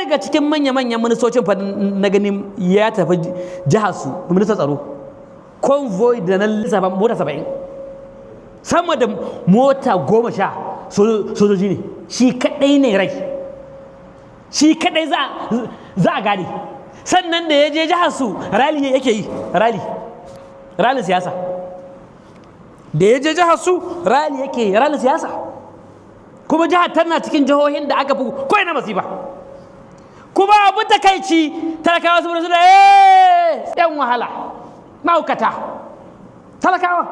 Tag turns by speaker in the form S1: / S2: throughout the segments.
S1: daga cikin manya-manyan ministocin fa na ganin ya tafi jihar su ministan tsaro convoy da na lissafa mota 70 sama da mota 10 sojoji ne shi kadai ne rai shi kadai za a gane sannan da ya je jihar su rally yake yi rally siyasa da ya je jihar su rally yake yi rally siyasa kuma jihar tana cikin jihohin da aka fi kawai na masifa kuma abu takaici talakawa su da yan wahala mahaukata talakawa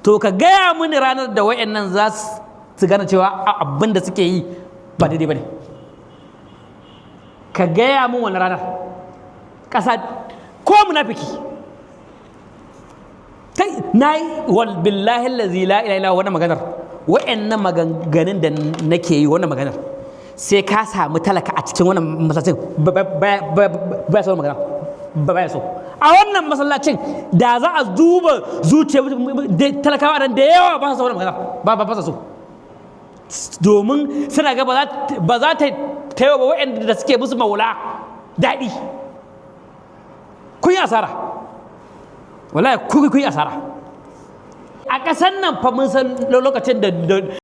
S1: to ka gaya mini ranar da wayannan za su gane cewa abin da suke yi ba daidai ba ne ka gaya min wani ranar ƙasa ko munafiki kai na yi wal billahi allazi la ilaha illa wannan maganar wayannan maganganun da nake yi wannan maganar sai ka samu talaka a cikin wannan masallacin ba ya so magana ba ya so a wannan masallacin da za a duba zuciya talakawa nan da yawa ba su so wannan magana ba su so domin suna ga ba za ta taiwa ba wayanda da suke musu maula daɗi kun yi asara wallahi kun yi asara a ƙasar nan fa mun san lokacin da